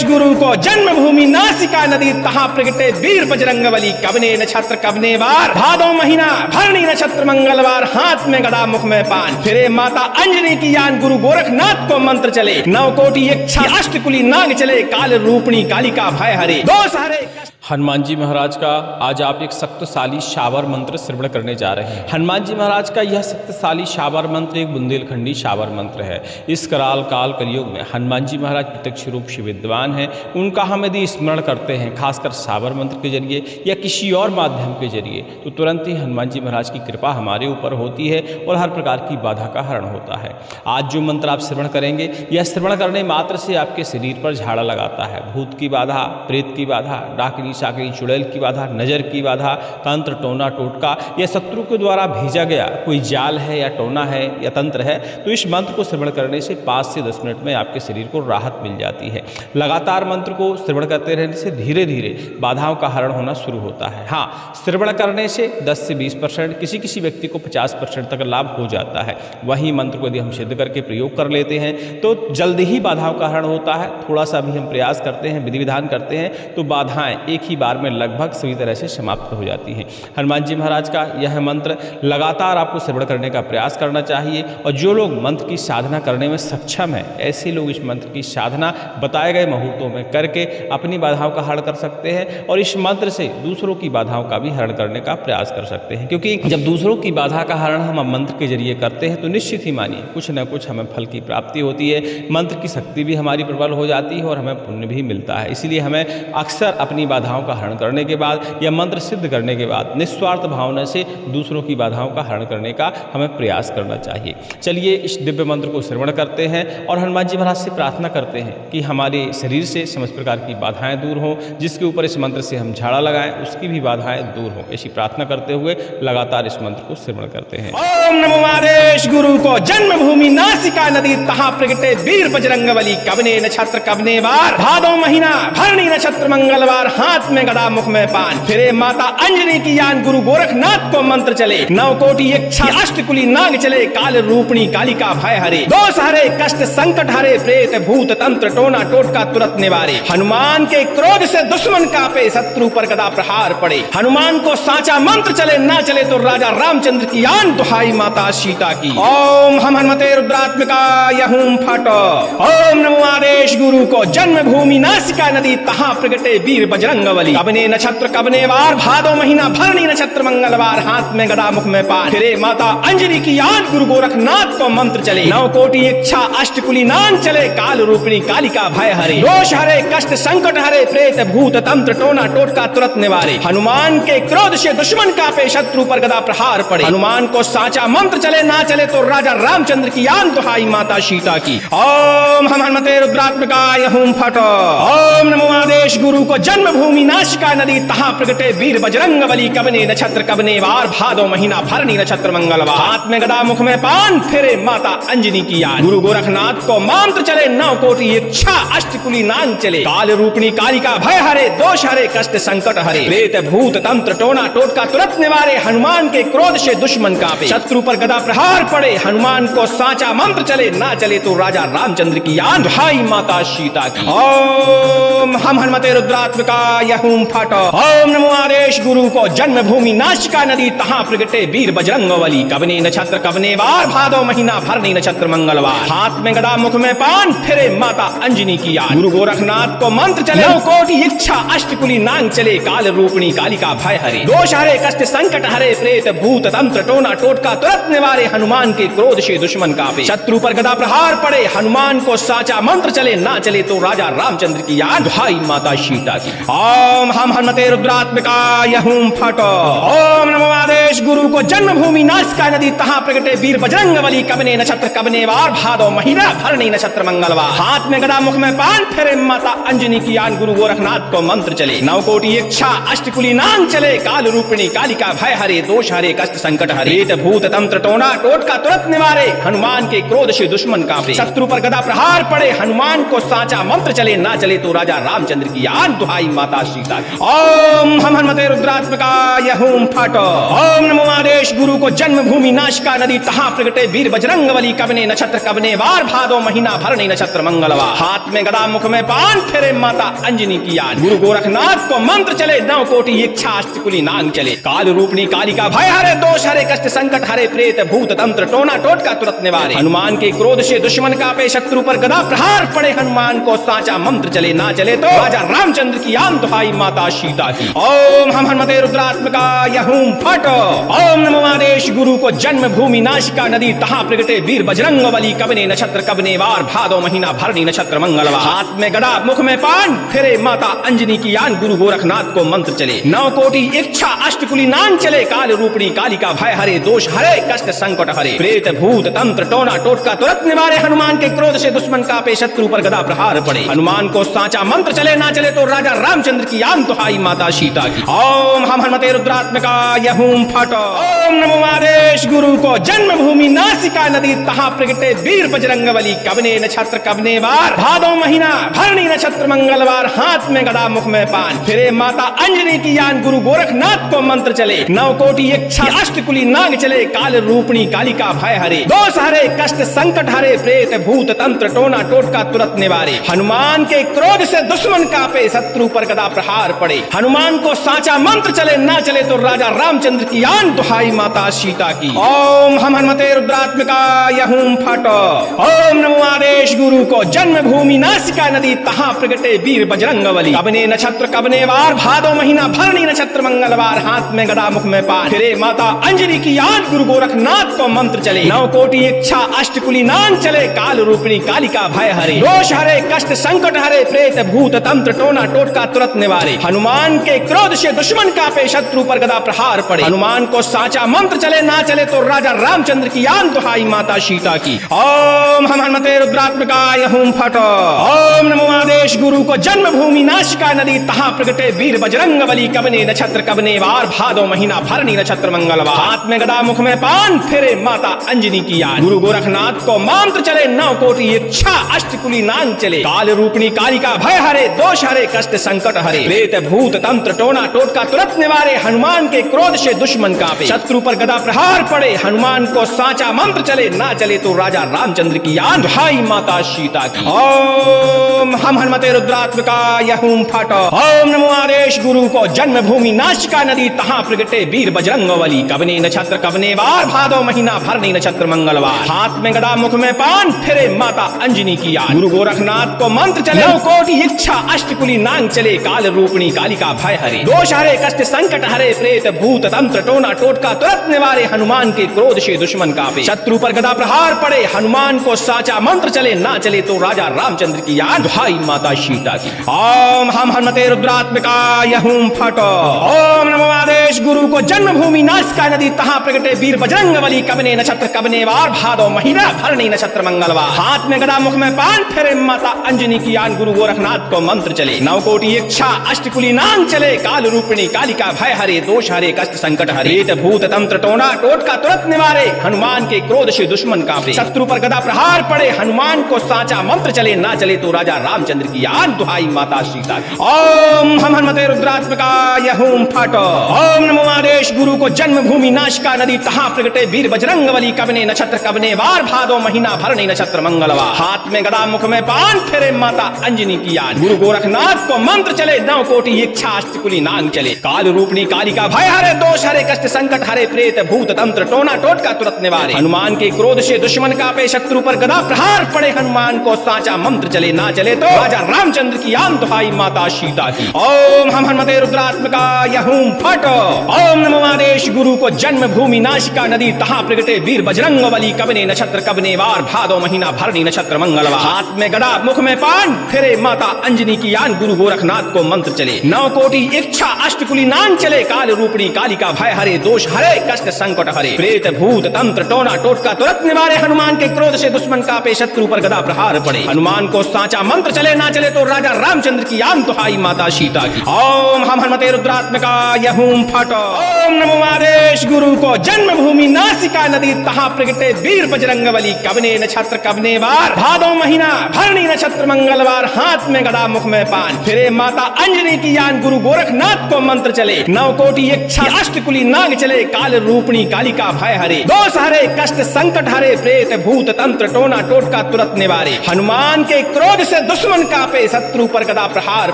गुरु को जन्मभूमि नासिका नदी तहाँ प्रगटे वीर बजरंगबली। कबने नक्षत्र कबने वार, भादो महीना भरणी नक्षत्र मंगलवार, हाथ में गदा मुख में पान, फिरे माता अंजनी की यान, गुरु गोरखनाथ को मंत्र चले, नवकोटि इच्छा अष्टकुली नाग चले, काल रूपणी कालिका भय हरे, दोष हरे। हनुमान जी महाराज का आज आप एक शक्तिशाली शावर मंत्र श्रवण करने जा रहे हैं। हनुमान जी महाराज का यह शक्तिशाली शावर मंत्र एक बुंदेलखंडी शावर मंत्र है। इस कराल काल कलयुग में हनुमान जी महाराज प्रत्यक्ष रूप से विद्वान हैं। उनका हम यदि स्मरण करते हैं खासकर शावर मंत्र के जरिए या किसी और माध्यम के जरिए, तो तुरंत ही हनुमान जी महाराज की कृपा हमारे ऊपर होती है और हर प्रकार की बाधा का हरण होता है। आज जो मंत्र आप श्रवण करेंगे, यह श्रवण करने मात्र से आपके शरीर पर झाड़ा लगाता है। भूत की बाधा, प्रेत की बाधा, डाकिनी साकरी चुड़ैल की बाधा, नजर की बाधा, तंत्र टोना टोटका या शत्रु के द्वारा भेजा गया कोई जाल है या टोना है या तंत्र है, तो इस मंत्र को श्रवण करने से 5 से 10 मिनट में आपके शरीर को राहत मिल जाती है। लगातार मंत्र को श्रवण करते रहने से धीरे धीरे बाधाओं का हरण होना शुरू होता है। हाँ, श्रवण करने से 10 से 20%, किसी किसी व्यक्ति को 50% तक लाभ हो जाता है। वही मंत्र को यदि हम सिद्ध करके प्रयोग कर लेते हैं तो जल्दी ही बाधाओं का हरण होता है। थोड़ा सा भी हम प्रयास करते हैं, विधि विधान करते हैं, तो बाधाएं एक ही बार में लगभग सभी तरह से समाप्त हो जाती हैं। हनुमान जी महाराज का यह मंत्र लगातार आपको श्रवण करने का प्रयास करना चाहिए। और जो लोग मंत्र की साधना करने में सक्षम है, ऐसे लोग इस मंत्र की साधना बताए गए मुहूर्तों में करके अपनी बाधाओं का हरण कर सकते हैं और इस मंत्र से दूसरों की बाधाओं का भी हरण करने का प्रयास कर सकते हैं। क्योंकि जब दूसरों की बाधा का हरण हम मंत्र के जरिए करते हैं तो निश्चित ही मानिए कुछ न कुछ हमें फल की प्राप्ति होती है। मंत्र की शक्ति भी हमारी प्रबल हो जाती है और हमें पुण्य भी मिलता है। इसीलिए हमें अक्सर अपनी बाधाओं का हरण करने के बाद या मंत्र सिद्ध करने के बाद निस्वार्थ भावना से दूसरों की बाधाओं का हरण करने का हमें प्रयास करना चाहिए। चलिए इस दिव्य मंत्र को श्रवण करते हैं और हनुमान जी महाराज से प्रार्थना करते हैं कि हमारे शरीर से समस्त प्रकार की बाधाएं दूर हों। जिसके ऊपर इस मंत्र से हम झाड़ा लगाएं उसकी भी बाधाएं दूर हों। ऐसी प्रार्थना करते हुए लगातार इस मंत्र को श्रवण करते हैं। ओम नमो आदेश गुरु को जन्मभूमि नासिका नदी तहाँ प्रगटे वीर बजरंगबली। कबने नक्षत्र कबने वार, भादो महीना भरणी नक्षत्र मंगलवार, हाथ में गदा मुख में पान, फिरे माता अंजनी की यान, गुरु गोरखनाथ को मंत्र चले, नवकोटि इच्छा अष्टकुली नाग चले, काल रूपणी कालिका भय हरे, दोष हरे कष्ट संकट हरे, प्रेत भूत तंत्र टोना टोटका तुरंत निवारे। हनुमान के क्रोध से दुश्मन कांपे, शत्रु पर गदा प्रहार पड़े। हनुमान को साचा मंत्र चले, ना चले तो राजा रामचंद्र की यान, दुहाई माता सीता की। ओम हम हनुमते रुद्रात्मिकाय हूं फट। ओम नमो आदेश गुरु को जन्मभूमि नासिका नदी तहाँ प्रगटे वीर बजरंगबली। कबने नक्षत्र कबने वार, भादो महीना भरणी नक्षत्र मंगलवार, हाथ में गदा मुख में पान, फिरे माता अंजनी की यान, गुरु गोरखनाथ को मंत्र चले, नवकोटि इच्छा अष्टकुली नाम चले, काल रूपणी कालिका भय हरे, दोष हरे कष्ट संकट हरे, प्रेत भूत तंत्र टोना टोटका तुरंत निवारे। हनुमान के क्रोध से दुश्मन कांपे, शत्रु पर गदा प्रहार पड़े। हनुमान को साचा मंत्र चले, ना चले तो राजा रामचंद्र की यान, दुहाई माता सीता की। ओम हम हनुमते रुद्रात्मिकाय हूं फट। ओम नमो आदेश गुरु को जन्मभूमि नासिका नदी तहाँ प्रगटे वीर बजरंगबली। कबने नक्षत्र कबने वार, भादो महीना भरणी नक्षत्र मंगलवार, हाथ में गदा मुख में पान, फिरे माता अंजनी की याद, गुरु गोरखनाथ को मंत्र चले, नवकोटि इच्छा अष्टकुली नाग चले, काल रूपणी कालिका भय हरे, दोष हरे कष्ट संकट हरे, प्रेत भूत तंत्र टोना टोटका तुरंत निवारे। हनुमान के क्रोध से दुश्मन कांपे, शत्रु पर गदा प्रहार पड़े। हनुमान को साचा मंत्र चले, ना चले तो राजा रामचंद्र की याद, दुहाई माता सीता की। ओम हम हनुमते रुद्रात्मिकाय हूं फट। ओम नमो आदेश गुरु को जन्मभूमि नासिका नदी तहाँ प्रगटे वीर बजरंगबली। कबने नक्षत्र कबने वार, भादो महीना भरणी नक्षत्र मंगलवार, हाथ में गदा मुख में पान, फिरे माता अंजनी की याद, गुरु गोरखनाथ को मंत्र चले, नवकोटि इच्छा अष्टकुली नाग चले, काल रूपणी कालिका भय हरे, दोष हरे कष्ट संकट हरे, प्रेत भूत तंत्र टोना टोटका तुरंत निवारे। हनुमान के क्रोध से दुश्मन कांपे, शत्रु पर गदा प्रहार पड़े। हनुमान को साचा मंत्र चले, ना चले तो राजा रामचंद्र की याद, दुहाई माता सीता की। ओम हम हनुमते रुद्रात्मिकाय हूं फट। ओम नमो आदेश गुरु को जन्मभूमि नासिका नदी तहाँ प्रगटे वीर बजरंगबली। कबने नक्षत्र कबने वार, भादो महीना भरणी नक्षत्र मंगलवार, हाथ में गदा मुख में पान, फिरे माता अंजनी की यान, गुरु गोरखनाथ को मंत्र चले, नवकोटि इच्छा अष्टकुली नाम चले, काल रूपणी कालिका भय हरे, दोष हरे कष्ट संकट हरे, प्रेत भूत तंत्र टोना टोटका तुरंत निवारे। हनुमान के क्रोध से दुश्मन कांपे, शत्रु पर गदा प्रहार पड़े। हनुमान हनुमान को साचा मंत्र चले ना चले तो राजा रामचंद्र की आन दुहाई माता सीता की। ओम हम हनुमते रुद्रात्मकाय हूम फट। ओम नमो आदेश गुरु को जन्मभूमि नाशिका नदी तहा प्रगटे वीर बजरंगबली कवने नक्षत्र कवने वार भादो महीना भरणी नक्षत्र मंगलवार। हाथ में गदा मुख में पान फेरे माता अंजनी की याद। गुरु गोरखनाथ को मंत्र चले 9 कोटि इच्छा अष्टकुली नांग चले। काल रूपणी कालिका भय हरे दोष हरे कष्ट संकट हरे प्रेत भूत तंत्र टोना टोटका तुरंत निवारे। हनुमान के क्रोध से दुश्मन का पे शत्रु पर गदा प्रहार पड़े। हनुमान को साचा मंत्र चले ना चले तो राजा रामचंद्र की आन दुहाई माता सीता की। ओम हम हनुमते रुद्रात्मकाय हूम फट। ओम नमो आदेश गुरु को जन्म भूमि नाशिका नदी तहा प्रगटे वीर बजरंगबली कवने नक्षत्र कवने वार भादो महीना भरणी नक्षत्र मंगलवार। हाथ में गदा मुख में पान फिरे माता अंजनी की यान। गुरु गोरखनाथ को मंत्र चले 9 कोटि इच्छा अष्टकुली नाम चले। काल रूपणी कालिका भय हरे दोष हरे कष्ट संकट हरे प्रेत भूत तंत्र टोना टोटका तुरंत निवारे। हनुमान के क्रोध से दुश्मन का पे शत्रु पर गदा प्रहार पड़े। हनुमान को साचा मंत्र चले ना चले तो राजा रामचंद्र की आन दुहाई माता सीता की। ओम हम हनुमते रुद्रात्मकाय हूम फट। ओम नमो आदेश गुरु को जन्मभूमि नासिका नदी तहा प्रगटे वीर बजरंगबली कवने नक्षत्र कवने वार भादो महीना भरणी नक्षत्र मंगलवार। हाथ में गदा मुख में पान फिरे माता अंजनी की यान। गुरु गोरखनाथ को मंत्र चले 9 कोटि इच्छा अष्टकुली नाग चले। काल रूपणी कालिका भय हरे दोष हरे कष्ट संकट हरे प्रेत भूत तंत्र टोना टोटका तुरंत निवारे। हनुमान के क्रोध से दुश्मन का पे शत्रु पर गदा प्रहार पड़े। हनुमान को साचा मंत्र चले ना चले तो राजा रामचंद्र की आन दुहाई माता सीता की। ओम हम हनुमते रुद्रात्मकाय हूम फट। ओम नमो आदेश गुरु को जन्मभूमि नासिका नदी तहा प्रगटे वीर बजरंगबली कवने नक्षत्र कवने वार भादो महीना भरणी नक्षत्र मंगलवार। हाथ में गदा मुख में पान फिरे माता अंजनी की याद। गुरु गोरखनाथ को मंत्र चले 9 कोटि इच्छा अष्टकुली नाम चले। काल रूपणी कालिका भय हरे दोष हरे कष्ट संकट हरे प्रेत भूत तंत्र टोना टोटका तुरंत निवारे। हनुमान के क्रोध से दुश्मन का पे शत्रु पर गदा प्रहार पड़े। हनुमान को साचा मंत्र चले ना चले तो राजा रामचंद्र की आन दुहाई माता सीता की। ओम हम हनुमते रुद्रात्मकाय हूम फट। ओम नमो आदेश गुरु को जन्मभूमि नाशिका नदी तहा प्रगटे वीर बजरंगबली कवने नक्षत्र कवने वार भादो महीना भरणी नक्षत्र मंगलवार। हाथ में गदा मुख में पान फिरे माता अंजनी की याद। गुरु गोरखनाथ को मंत्र चले 9 कोटि इच्छा अष्टकुली नांग चले। काल रूपणी कालिका भय हरे दोष हरे कष्ट संकट हरे प्रेत भूत तंत्र टोना टोटका तुरंत निवारे। हनुमान के क्रोध से दुश्मन कांपे शत्रु पर गदा प्रहार पड़े। हनुमान को साचा मंत्र चले ना चले तो राजा रामचंद्र की यान दुहाई माता सीता की। ओम हम हनुमते रुद्रात्मकाय हूम फट। ओम नमो आदेश गुरु को जन्मभूमि नाशिका नदी तहा प्रगटे वीर बजरंगबली कवने नक्षत्र कवने वार भादो महीना भरणी नक्षत्र मंगलवार। हाथ में गदा मुख में पान फिरे माता अंजनी की याद। गुरु गोरखनाथ को मंत्र चले 9 कोटि इच्छा अष्टकुली नांग चले। काल रूपणी कालिका भय हरे दोष हरे कष्ट संकट हरे प्रेत भूत तंत्र टोना टोटका तुरंत निवारे। हनुमान के क्रोध से दुश्मन कांपे शत्रु पर गदा प्रहार पड़े। हनुमान को साचा मंत्र चले ना चले तो राजा रामचंद्र की याद दुहाई माता सीता की। ओम हम हनुमते रुद्रात्मकाय हूम फट। ओम नमो आदेश गुरु को जन्मभूमि नासिका नदी तहा प्रगटे वीर बजरंगबली कवने नक्षत्र कवने वार भादो महीना भरणी नक्षत्र मंगलवार। हाथ में गदा मुख में पान फिरे माता अंजनी की यान। गुरु गोरखनाथ को मंत्र चले 9 कोटि इच्छा अष्टकुली नाम चले। काल रूपणी कालिका भय हरे दोष हरे कष्ट संकट हरे प्रेत भूत तंत्र टोना टोटका तुरंत निवारे। हनुमान के क्रोध से दुश्मन कांपे शत्रु पर गदा प्रहार पड़े। हनुमान को साचा मंत्र चले ना चले तो राजा रामचंद्र की यान दुहाई माता सीता की। ओम हम हनुमते रुद्रात्मकाय हूम फट। ओम नमो आदेश गुरु को जन्मभूमि नाशिका नदी तहा प्रगटे वीर बजरंगबली कवने नक्षत्र कवने वार भादो महीना भरणी नक्षत्र मंगलवार। हाथ में गदा मुख में पान फिरे माता अंजनी की याद। गुरु गोरखनाथ को मंत्र चले 9 कोटि इच्छा अष्टकुली नांग चले। काल रूपणी कालिका भय हरे दोष हरे कष्ट संकट हरे प्रेत भूत तंत्र टोना टोटका तुरंत निवारे। हनुमान के क्रोध से दुश्मन का पे शत्रु पर गदा प्रहार पड़े। हनुमान को साचा मंत्र चले ना चले तो राजा रामचंद्र की आन दुहाई माता सीता की। ओम हम हनुमते रुद्रात्मकाय हूम फट। ओम नमो आदेश गुरु को जन्मभूमि नाशिका नदी तहा प्रगटे वीर बजरंगबली कवने नक्षत्र कवने वार भादो महीना भरणी नक्षत्र मंगलवार। हाथ में गदा मुख में पान फिरे माता अंजनी की यान। गुरु गोरखनाथ को मंत्र चले 9 कोटि इच्छा अष्टकुली नाम चले। काल रूपणी कालिका भय हरे दोष हरे कष्ट संकट हरे प्रेत भूत तंत्र टोना टोटका तुरंत निवारे। हनुमान के क्रोध से दुश्मन का पे शत्रु पर गदा प्रहार पड़े। हनुमान को साचा मंत्र चले ना चले तो राजा रामचंद्र की आन दुहाई माता सीता की। ओम हम हनुमते रुद्रात्मकाय हूम फट। ओम नमो आदेश गुरु को जन्मभूमि नासिका नदी तहा प्रगटे वीर बजरंगबली कवने नक्षत्र कवने वार भादो महीना भरणी नक्षत्र मंगलवार, हाथ में गदा मुख में पान, फिरे माता अंजनी की यान, गुरु गोरखनाथ को मंत्र चले, नवकोटि इच्छा अष्टकुली नाग चले, काल रूपणी कालिका भय हरे, दोष हरे कष्ट संकट हरे, प्रेत भूत तंत्र टोना टोटका तुरंत निवारे, हनुमान के क्रोध से दुश्मन कापे, शत्रु पर गदा प्रहार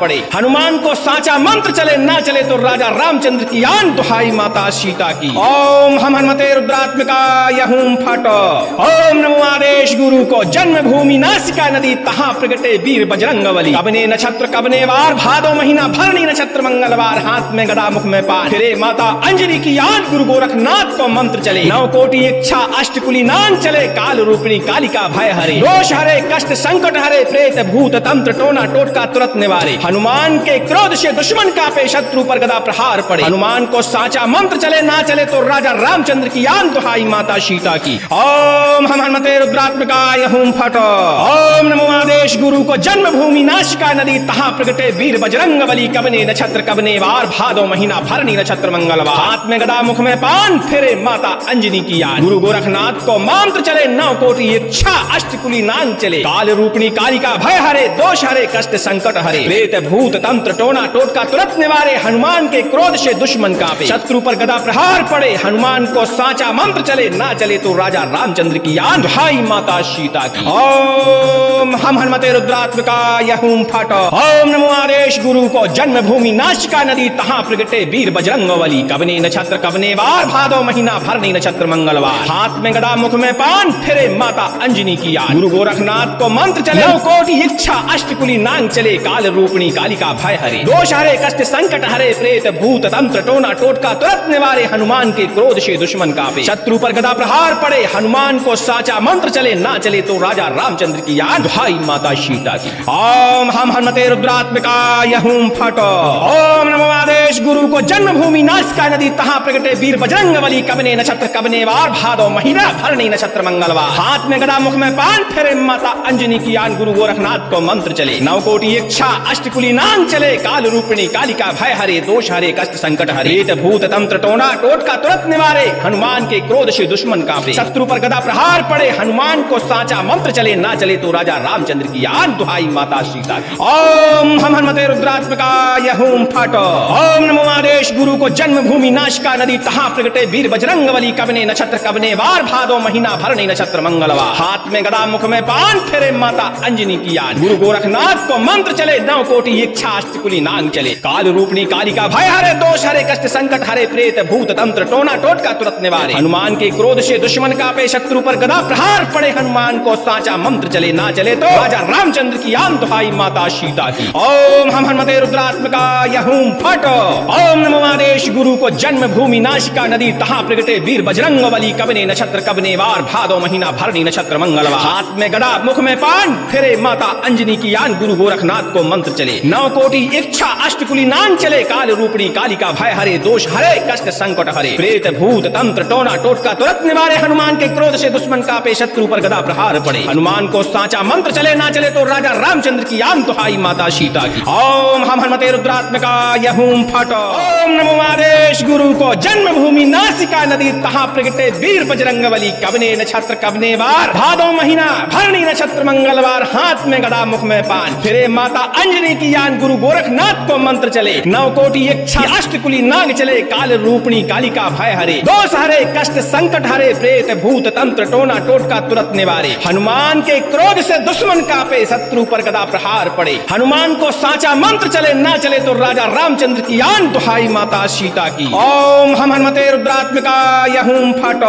पड़े, हनुमान को साचा मंत्र चले, ना चले तो राजा रामचंद्र की यान, दुहाई माता सीता की। ओम हम हनुमते रुद्रात्मकाय हूं फट, ओम नमो आदेश गुरु को, जन्म भूमि नासिका नदी, तहां प्रगटे वीर बजरंगबली, कबने नक्षत्र कबने वार, भादो महीना भरणी नक्षत्र मंगलवार, हाथ में गदा मुख में पान, फिरे माता अंजनी की यान, गुरु गोरखनाथ को मंत्र चले, नवकोटि इच्छा अष्टकुली नाम चले, काल रूपिणी कालिका भय हरे, दोष हरे कष्ट संकट हरे, प्रेत भूत तंत्र टोना टोटका तुरंत निवारे, हनुमान के क्रोध से दुश्मन कापे, शत्रु पर गदा प्रहार पड़े, हनुमान को साचा मंत्र चले, ना चले तो राजा रामचंद्र की यान, दुहाई माता सीता की। ओम हम हनुमते रुद्रात्मकाय हूं फट, ओम नमो आदेश गुरु को, जन्म भूमि नाशिका नदी, तहां प्रगटे वीर बजरंगबली, कबने नक्षत्र कबने वार, भादो महीना भरणी नक्षत्र मंगलवार, हाथ में गदा मुख में पान, फिरे माता अंजनी की यान, गुरु गोरखनाथ को मंत्र चले, नवकोटि इच्छा अष्टकुली नाम चले, काल रूपिणी कालिका भय हरे, दोष हरे कष्ट संकट हरे, प्रेत भूत तंत्र टोना टोटका तुरंत निवारे, हनुमान के क्रोध से दुश्मन कांपे, शत्रु पर गदा प्रहार पड़े, हनुमान को साचा मंत्र चले, ना चले तो राजा रामचंद्र की यान, दुहाई माता सीता की। ओम हम हनुमते रुद्रात्मकाय हूं फट, ओम नमो आदेश गुरु को, जन्म भूमि नाशिका नदी, तहां प्रगटे वीर बजरंगबली, कबने नक्षत्र कबने वार, भादो महीना भरणी नक्षत्र मंगलवार, हाथ में गदा मुख में पान, फिरे माता अंजनी की यान, गुरु गोरखनाथ को मंत्र चले, नवकोटि इच्छा अष्टकुली नांग चले, काल रूपिणी कालिका भय हरे, दोष हरे कष्ट संकट हरे, प्रेत भूत तंत्र टोना टोटका तुरंत निवारे, हनुमान के क्रोध से दुश्मन कापे, शत्रु पर गदा प्रहार पड़े, हनुमान को साचा मंत्र चले, ना चले तो राजा रामचंद्र की यान, दुहाई माता सीता की। ओम हम हनुमते रुद्रात्मकाय हूं फट, ओम नमो आदेश गुरु को, जन्म भूमि नासिका नदी, तहां प्रगटे वीर बजरंगबली, कबने नक्षत्र कबने वार, भादो महीना भरणी नक्षत्र मंगलवार, हाथ में गदा मुख में पान, फिरे माता अंजनी की यान, गुरु गोरखनाथ को मंत्र चले, नवकोटि इच्छा अष्टकुली नाम चले, काल रूपिणी कालिका भय हरे, दोष हरे कष्ट संकट हरे, प्रेत भूत तंत्र टोना टोटका तुरंत निवारे, हनुमान के क्रोध से दुश्मन कांपे, शत्रु पर गदा प्रहार पड़े, हनुमान को साचा मंत्र चले, ना चले तो राजा रामचंद्र की यान, दुहाई माता सीता की। ओम हम हनुमते रुद्रात्मकाय हूं फट, ओम नमो आदेश गुरु को, जन्म भूमि नाशिका नदी, तहां प्रगटे वीर बजरंगबली, कबने नक्षत्र कबने वार, भादो महीना भरणी नक्षत्र मंगलवार, हाथ में गदा मुख में पान, फिरे माता अंजनी की यान, गुरु गोरखनाथ को मंत्र चले, नवकोटि इच्छा अष्टकुली नांग चले, काल रूपिणी कालिका भय हरे, दोष हरे कष्ट संकट हरे, प्रेत भूत तंत्र टोना टोटका तुरंत निवारे, हनुमान के क्रोध से दुश्मन कापे, शत्रु पर गदा प्रहार पड़े, हनुमान को साचा मंत्र चले, ना चले तो राजा रामचंद्र की यान, दुहाई माता सीता की। ओम हम हनुमते रुद्रात्मकाय हूं फट, ओम नमो आदेश गुरु को, जन्म भूमि नाशिका नदी, तहां प्रगटे वीर बजरंगबली, कबने नक्षत्र कबने वार, भादो महीना भरणी नक्षत्र मंगलवार, हाथ में गदा मुख में पान, फिरे माता अंजनी की यान, गुरु गोरखनाथ को मंत्र चले, नवकोटि इच्छा अष्टकुली नाम चले, काल रूपिणी कालिका भय हरे, दोष हरे कष्ट संकट हरे, प्रेत भूत तंत्र टोना टोटका तुरंत निवारे, हनुमान के क्रोध से दुश्मन कापे, शत्रु पर गदा प्रहार पड़े, हनुमान को साचा मंत्र चले, ना चले तो राजा रामचंद्र की यान, दुहाई माता सीता की। ओम हम हनुमते रुद्रात्मकाय हूं फट, ओम नमो आदेश गुरु को, जन्म भूमि नासिका नदी, तहां प्रगटे वीर बजरंगबली, कबने नक्षत्र कबने वार, भादो महीना भरणी नक्षत्र मंगलवार, हाथ में गदा मुख में पान, फिरे माता अंजनी की यान, गुरु गोरखनाथ को मंत्र चले, नवकोटि इच्छा अष्टकुली नाग चले, काल रूपिणी कालिका भय हरे, दोष हरे कष्ट संकट हरे, प्रेत भूत तंत्र टोना टोटका तुरंत निवारे, हनुमान के क्रोध से दुश्मन कापे, शत्रु पर गदा प्रहार पड़े, हनुमान को साचा मंत्र चले, ना चले तो राजा रामचंद्र की यान, दुहाई माता सीता की। ओम हम हनुमते रुद्रात्मकाय हूं फट,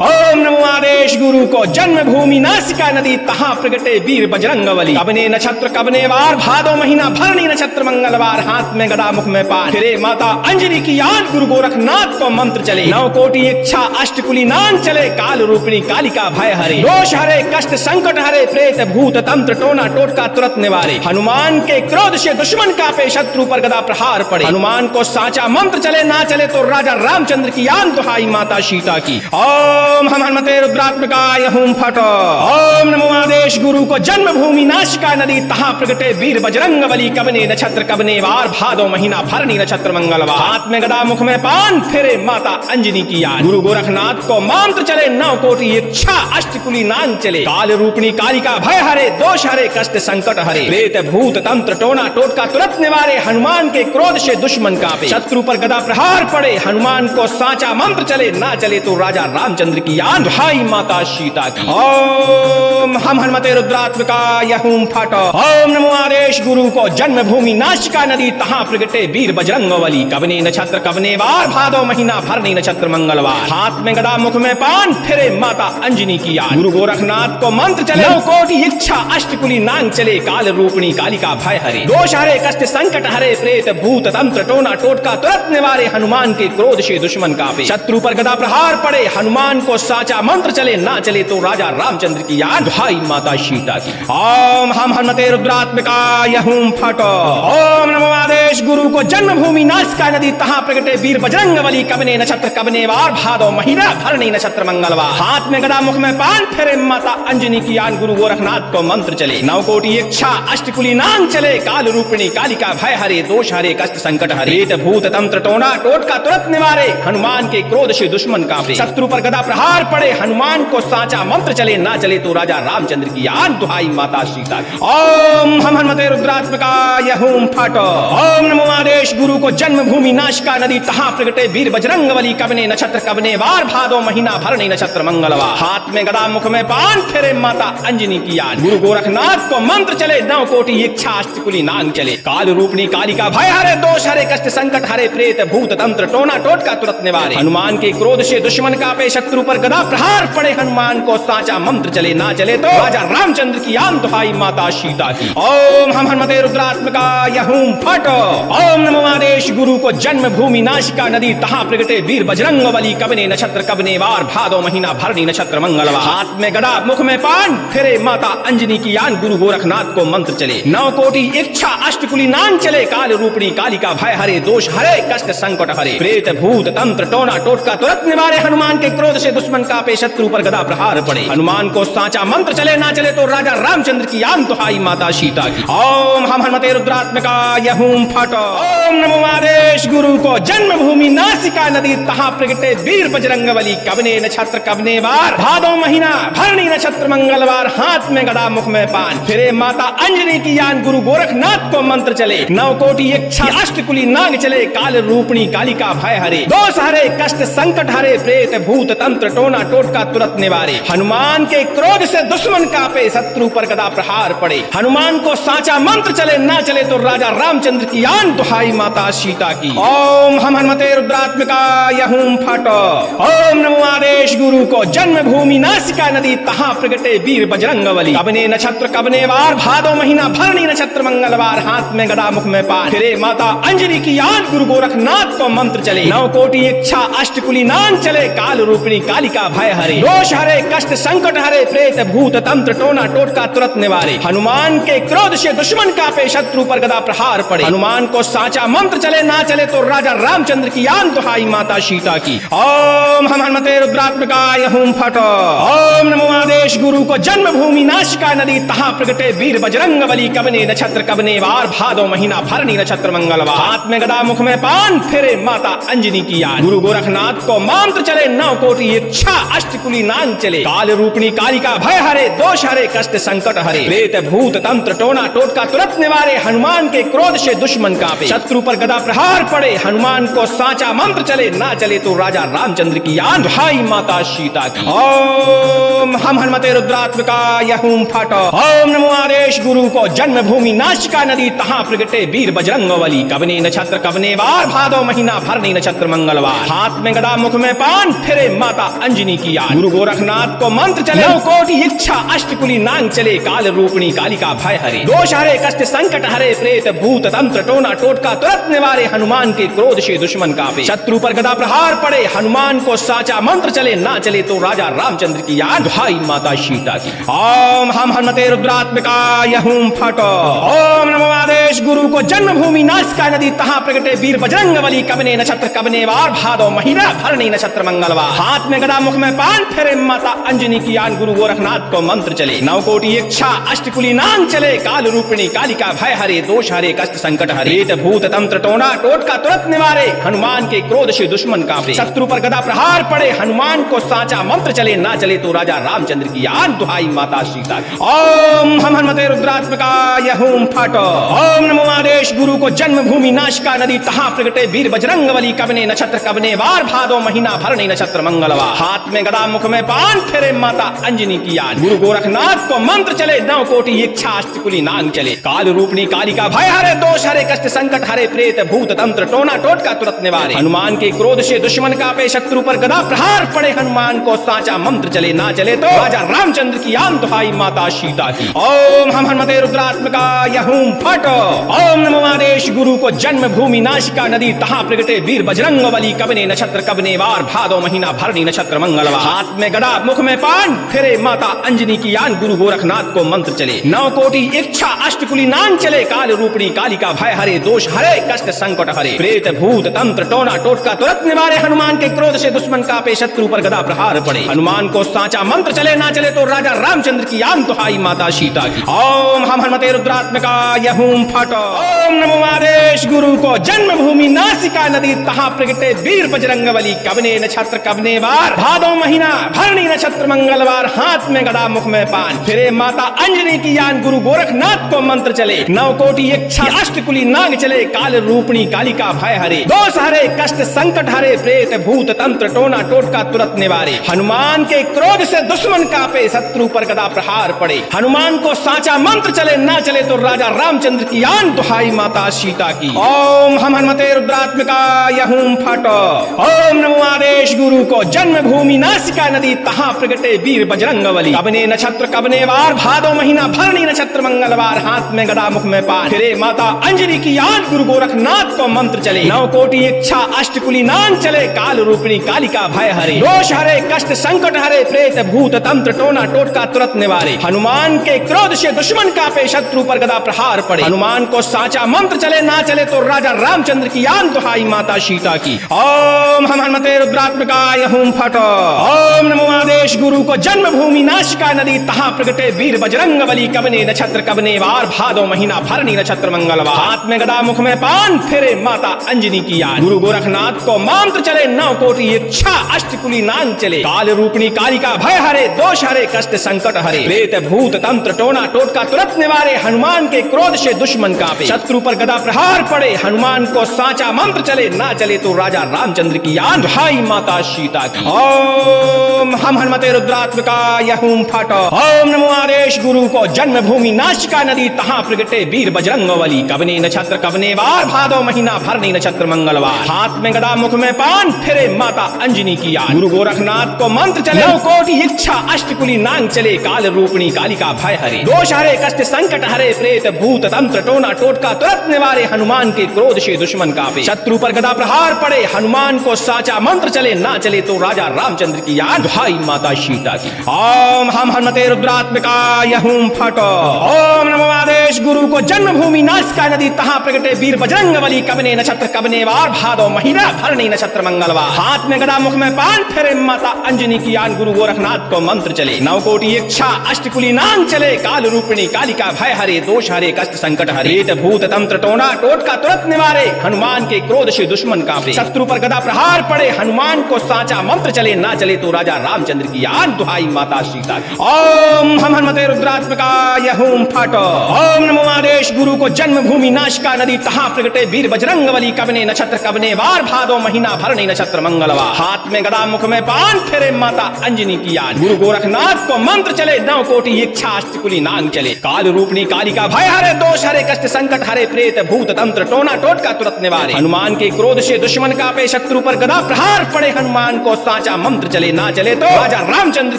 ओम नमो आदेश गुरु को, जन्म भूमि नासिका नदी, तहां प्रगटे वीर बजरंगबली, कबने नक्षत्र कबने वार, भादो महीना भरणी नक्षत्र मंगलवार, हाथ में गदा मुख में पान, फिरे माता अंजनी की यान, गुरु गोरखनाथ को मंत्र चले, नवकोटि इच्छा अष्टकुली नाम चले, काल रूपिणी कालिका भय हरे, दोष हरे कष्ट संकट हरे, प्रेत भूत तंत्र टोना टोटका तुरंत निवारे, हनुमान के क्रोध से दुश्मन कापे, शत्रु पर गदा प्रहार पड़े, हनुमान को साचा मंत्र चले, ना चले तो राजा रामचंद्र की यान, दुहाई माता सीता की। ओम हम हनुमते रुद्रात्मकाय हूं फट, ओम नमो आदेश गुरु को, जन्म भूमि नाशिका नदी, तहां प्रगटे वीर बजरंगबली, कबने नक्षत्र कबने वार, भादो महीना भरणी नक्षत्र मंगलवार, हाथ में गदा मुख में पान, फिरे माता अंजनी की यान, गुरु गोरखनाथ को मंत्र चले, नवकोटि इच्छा अष्टकुली नाम चले, काल रूपिणी कालिका भय हरे दोष हरे कष्ट संकट हरे प्रेत भूत तंत्र टोना टोटका तुरंत निवारे हनुमान के क्रोध से दुश्मन कांपे शत्रु पर गदा प्रहार पड़े हनुमान को साचा मंत्र चले ना चले तो राजा रामचंद्र की यान भाई माता सीता की। ओम हम हनुमते रुद्रात्मकाय हूं फट ओम नमो आदेश गुरु को जन्मभूमि नासिका नदी तहां प्रगटे वीर बजरंगबली कवने नक्षत्र कवने वार भादो महीना भरनी नक्षत्र मंगलवार हाथ में गदा मुख में पान फिरे माता अंजनी की याद गुरु गोरखनाथ को मंत्र चले नौ कोटि इच्छा अष्टकुली नांग चले काल रूपणी कालिका भय हरे दोष हरे कष्ट संकट हरे प्रेत भूत तंत्र टोना टोटका तुरंत निवारे हनुमान के क्रोध से दुश्मन कांपे शत्रु पर गदा प्रहार पड़े हनुमान को साचा मंत्र चले ना चले तो राजा रामचंद्र की याद भाई माता सीता की। ओम हम हनुमते रुद्रात्मकाय हूं फट ओम नमो आदेश गुरु को जन्मभूमि नासिका नदी तहां प्रगटे वीर बजरंगबली कवने नक्षत्र कवने वार भादो महीना भरनी नक्षत्र मंगलवार हाथ में गदा मुख में पान फिरे माता अंजनी की यान गुरु गोरखनाथ को मंत्र चले नौ कोटि इच्छा अष्टकुली नांग चले काल रूपिणी कालिका भय हरे दोष हरे कष्ट संकट हरे भूत तंत्र टोना टोटका तुरंत निवारे हनुमान के क्रोध से दुश्मन कांपे शत्रु पर गदा प्रहार पड़े हनुमान को साचा मंत्र चले ना चले तो राजा रामचंद्र की यान दुहाई माता सीता की। ओम हम हनुमते रुद्रात्मकाय हूं फट ओम नमो आदेश गुरु को जन्मभूमि नासिका नदी तहां प्रगटे वीर बजरंगबली कवने नक्षत्र कवने वार भादो महीना भरनी नक्षत्र मंगलवार हाथ में गदा मुख में पान फिरे माता अंजनी की याद गुरु गोरखनाथ को मंत्र चले नौ कोटि इच्छा अष्टकुली नांग चले काल रूपणी कालिका भय हरे दोष हरे कष्ट संकट हरे प्रेत भूत तंत्र टोना टोटका तुरंत निवारे हनुमान के क्रोध से दुश्मन कांपे शत्रु पर गदा प्रहार पड़े हनुमान को साचा मंत्र चले ना चले तो राजा रामचंद्र की यान दुहाई माता सीता की। ओम हम हनुमते रुद्रात्मकाय हूं फट ओम नमो आदेश गुरु को जन्मभूमि नासिका नदी तहां प्रगटे वीर बजरंगबली कवने नक्षत्र कवने वार भादो महीना भरनी नक्षत्र मंगलवार हाथ में गदा मुख में पान फिरे माता अंजनी की यान गुरु गोरखनाथ को मंत्र चले नौ कोटि इच्छा अष्टकुली नांग चले काल रूपणी कालिका भय हरे दोष हरे कष्ट संकट हरे प्रेत भूत तंत्र टोना टोटका तुरंत निवारे हनुमान के क्रोध से दुश्मन कांपे शत्रु पर गदा प्रहार पड़े हनुमान को साचा मंत्र चले ना चले तो राजा रामचंद्र की यान दुहाई माता सीता की। ओम हम हनुमते रुद्रात्मकाय हूं फट ओम नमो आदेश गुरु को जन्मभूमि नासिका नदी तहां प्रगटे वीर बजरंगबली कवने नक्षत्र कवने वार भादो महीना भरनी नक्षत्र मंगलवार हाथ में गदा मुख में पान फिरे माता अंजनी की यान गुरु गोरखनाथ को मंत्र चले नौ कोटि इच्छा अष्टकुली नाग चले काल रूपणी कालिका भय हरे दोष हरे कष्ट संकट हरे प्रेत भूत तंत्र टोना टोटका तुरंत निवारे हनुमान के क्रोध से दुश्मन कांपे शत्रु पर गदा प्रहार पड़े हनुमान को साचा मंत्र चले ना चले तो राजा रामचंद्र की यान दुहाई माता सीता की। ओम हम हनुमते रुद्रात्मकाय हूं फट ओम नमो आदेश गुरु को जन्मभूमि नासिका नदी तहां प्रगटे वीर बजरंगबली कवने नक्षत्र कवने वार भादो महीना भरनी नक्षत्र मंगलवार हाथ में गदा मुख में पान फिरे माता अंजनी की यान गुरु गोरखनाथ को मंत्र चले नौ कोटि इच्छा अष्टकुली नांग चले काल रूपिणी कालिका भय हरे दोष हरे कष्ट संकट हरे प्रेत भूत तंत्र टोना टोटका तुरंत निवारे हनुमान के क्रोध से दुश्मन कांपे शत्रु पर गदा प्रहार पड़े हनुमान को साचा मंत्र चले ना चले तो राजा रामचंद्र की यान दुहाई माता सीता की। ओम हम हनुमते रुद्रात्मकाय हूं फट ओम नमो आदेश गुरु को जन्मभूमि नासिका नदी तहां प्रगटे वीर बजरंगबली कवने नक्षत्र कवने वार भादो महीना भरनी नक्षत्र मंगलवार हाथ में गदा मुख में पान फिरे माता अंजनी की याद गुरु गोरखनाथ को मंत्र चले नौ कोटि इच्छा अष्टकुली नांग चले काल रूपणी कालिका भय हरे दोष हरे कष्ट संकट हरे प्रेत भूत तंत्र टोना टोटका तुरंत निवारे हनुमान के क्रोध से दुश्मन कांपे शत्रु पर गदा प्रहार पड़े हनुमान को साचा मंत्र चले ना चले तो राजा रामचंद्र की यान दुहाई माता सीता की। ओम हम हनुमते रुद्रात्मकाय हूं फट ओम नमो आदेश गुरु को जन्मभूमि नासिका नदी तहां प्रगटे वीर बजरंगबली कवने नक्षत्र कवने वार भादो महीना भरनी नक्षत्र मंगलवार हाथ में गदा मुख में पान फिरे माता अंजनी की याद गुरु गोरखनाथ को मंत्र चले नौ कोटि इच्छा अष्टकुली नांग चले काल रूपणी कालिका भय हरे दोष हरे कष्ट संकट हरे प्रेत भूत तंत्र टोना टोटका तुरंत निवारे हनुमान के क्रोध से दुश्मन कांपे शत्रु पर गदा प्रहार पड़े हनुमान को साचा मंत्र चले ना चले तो राजा रामचंद्र की याद दुहाई माता सीता की। ओम हम हनुमते रुद्रात्मकाय हूं फट ओम नमो आदेश महादेश गुरु को जन्मभूमि नासिका नदी तहाँ प्रगटे वीर बजरंग बली कबने नक्षत्र कबने वार भादो महीना भरणी नक्षत्र मंगलवार हाथ में गदा मुख में पान फेरे माता अंजनी की आन गुरु गोरखनाथ को मंत्र चले नव कोटि इच्छा अष्टकुली नाम चले काल रूपिणी कालिका भय हरे दोष हरे कष्ट संकट हरे भूत तंत्र टोना टोटका तुरंत निवारे हनुमान के क्रोध से दुश्मन कांपे शत्रु पर गदा प्रहार पड़े हनुमान को साचा मंत्र चले ना चले तो राजा रामचंद्र की आन दुहाई माता सीता ओम हम हनुमते रुद्रात्मकाय हूं फाटो ओम नमो आदेश गुरु को जन्मभूमि नाशिका नदी तहाँ प्रगटे वीर बजरंग बली कबने नक्षत्र कबने वार भादो महीना भरणी नक्षत्र मंगलवार हाथ में गदा मुख में पान फेरे माता अंजनी की याद गुरु गोरखनाथ को मंत्र चले नव कोटि इच्छा अष्टकुली नांग चले काल रूपणी कालिका भय हरे दोष हरे कष्ट संकट हरे प्रेत भूत तंत्र टोना टोटका तुरंत निवारे हनुमान के क्रोध से दुश्मन का पे शत्रु पर गदा प्रहार पड़े हनुमान को साचा मंत्र चले ना चले तो राजा रामचंद्र की आन दुहाई माता सीता की ओम हम हनुमते रुद्रात्मकाय हूं फटो ओम नमो आदेश गुरु को जन्मभूमि नाशिका नदी तहाँ प्रगटे वीर बजरंग बली कबने नक्षत्र कबने वार भादो महीना भरणी नक्षत्र मंगलवार हाथ में गदा मुख में पान फेरे माता अंजनी की यान गुरु गोरखनाथ को मंत्र चले नव कोटि इच्छा अष्टकुली नाम चले काल रूपणी कालिका भय हरे दोष हरे कष्ट संकट हरे प्रेत भूत तंत्र टोना टोटका तुरंत निवारे हनुमान के क्रोध से दुश्मन का पे शत्रु पर गदा प्रहार पड़े हनुमान को साचा मंत्र चले ना चले तो राजा रामचंद्र की आन दुहाई माता सीता की ओम हम हनुमते रुद्रात्मकाय हूं फटो ओम नमो आदेश गुरु को जन्मभूमि नासिका नदी तहाँ प्रगटे वीर बजरंग बली कबने नक्षत्र कबने वार भादो महीना भरणी नक्षत्र मंगलवार हाथ में गदा मुख में पान फिरे माता अंजनी की यान गुरु गोरखनाथ को मंत्र चले नव कोटि इच्छा अष्टकुली नाग चले काल रूपणी कालिका भय हरे दोष हरे कष्ट संकट हरे प्रेत भूत तंत्र टोना टोटका तुरंत निवारे हनुमान के क्रोध से दुश्मन कापे शत्रु पर गदा प्रहार पड़े हनुमान को साचा मंत्र चले ना चले तो राजा रामचंद्र की आन दुहाई माता सीता की ओम हम हनुमते रुद्रात्मकाय हूं फटो ओम नमो आदेश गुरु को जन्मभूमि नासिका नदी तहाँ प्रगटे वीर बजरंग बली कबने नक्षत्र कबने वार भादो महीना भरणी नक्षत्र मंगलवार हाथ में गदा मुख में पान फिरे माता अंजनी की याद गुरु गोरखनाथ को मंत्र चले नव कोटि इच्छा अष्टकुली नाम चले काल रूपिणी कालिका भय हरे दोष हरे कष्ट संकट हरे प्रेत भूत तंत्र टोना टोटका तुरंत निवारे हनुमान के क्रोध से दुश्मन का पे शत्रु पर गदा प्रहार पड़े हनुमान को साचा मंत्र चले ना चले तो राजा रामचंद्र की आन दुहाई माता सीता की ओम हम हनुमते रुद्रात्मकाय हूं फटो ओम नमो आदेश गुरु को जन्मभूमि नाशिका नदी तहाँ प्रगटे वीर बजरंग बली कबने नक्षत्र कबने वार भादो महीना भरणी नक्षत्र मंगलवार हाथ में गदा मुख में पान फेरे माता अंजनी की याद गुरु गोरखनाथ को मंत्र चले नव कोटि इच्छा अष्टकुली नाम चले काल रूपणी कालिका भय हरे दोष हरे कष्ट संकट हरे प्रेत भूत तंत्र टोना टोटका तुरंत निवारे हनुमान के क्रोध से दुश्मन कांपे शत्रु पर गदा प्रहार पड़े हनुमान को साचा मंत्र चले ना चले तो राजा रामचंद्र की याद दुहाई माता सीता की ओम हम हनुमते रुद्रात्मकाय हूं फटो ओम नमो आदेश गुरु को जन्मभूमि नाशिका नदी तहाँ प्रगटे वीर बजरंग बली कबने नक्षत्र कबने वार भादो महीना भरणी नक्षत्र मंगलवार हाथ में गदा मुख में पान फिरे माता अंजनी की याद गुरु गोरखनाथ को मंत्र चले नव कोटि इच्छा अष्टकुली नांग चले काल रूपिणी कालिका भय हरे दोष हरे कष्ट संकट हरे प्रेत भूत तंत्र टोना टोटका तुरंत निवारे हनुमान के क्रोध से दुश्मन कापे शत्रु पर गदा प्रहार पड़े हनुमान को साचा मंत्र चले ना चले तो राजा रामचंद्र की याद दुहाई माता सीता की ओम हम हनुमते रुद्रात्मकाय हूं फटो ओम नमो आदेश गुरु को जन्मभूमि नासिका नदी तहाँ प्रगटे वीर बजरंग बली कबने नक्षत्र कबने वार भादो महीना भरणी नक्षत्र मंगलवार हाथ में गदा मुख में पान फेरे माता अंजनी की यान गुरु गोरखनाथ को मंत्र चले नव कोटि इच्छा अष्टकुली नाम चले काल रूपिणी कालिका भय हरे दोष हरे कष्ट संकट हरे प्रेत भूत तंत्र टोना टोटका तुरंत निवारे हनुमान के क्रोध से दुश्मन कांपे शत्रु पर गदा प्रहार पड़े हनुमान को साचा मंत्र चले ना चले तो राजा रामचंद्र की यान दुहाई माता सीता ओम हम हनुमते रुद्रात्मकाय हूं फटो ओम नमो आदेश गुरु को जन्मभूमि नाशिका नदी तहाँ प्रगटे वीर बजरंग बली कबने नक्षत्र कबने वार भादो महीना भरणी नक्षत्र मंगलवार हाथ में गदा मुख में पान फेरे माता अंजनी की याद गुरु गोरखनाथ को मंत्र चले नव कोटि इच्छा अष्टकुली नांग चले काल रूपिणी कालिका भय हरे दोष हरे कष्ट संकट हरे प्रेत भूत तंत्र टोना टोटका तुरंत निवारे हनुमान के क्रोध से दुश्मन का पे शत्रु पर गदा प्रहार पड़े हनुमान को साचा मंत्र चले ना चले तो राजा रामचंद्र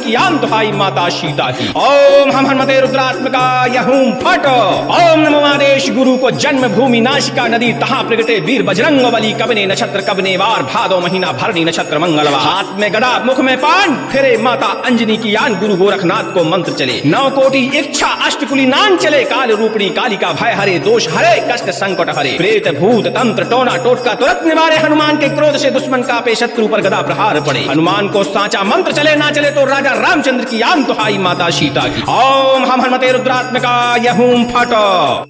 की आन दुहाई माता सीता की ओम हम हनुमते रुद्रात्मकाय हूं फटो ओम नमो आदेश गुरु को जन्मभूमि नाशिका नदी तहाँ प्रगटे वीर बजरंग बली कबने नक्षत्र कबने वार भादो महीना भरणी नक्षत्र मंगलवार हाथ में गदा मुख में पान फिरे माता अंजनी की यान गुरु गोरखनाथ को मंत्र चले नव कोटि इच्छा अष्टकुली नाम चले काल रूपिणी कालिका भय हरे दोष हरे भय कष्ट संकट हरे, प्रेत भूत तंत्र टोना टोटका तुरंत निवारे, हनुमान के क्रोध से दुश्मन का पे शत्रु पर गदा प्रहार पड़े। हनुमान को सांचा मंत्र चले ना चले तो राजा रामचंद्र की आन दुहाई माता सीता की। ओम हम हनुमते रुद्रात्मकाय हूं फट।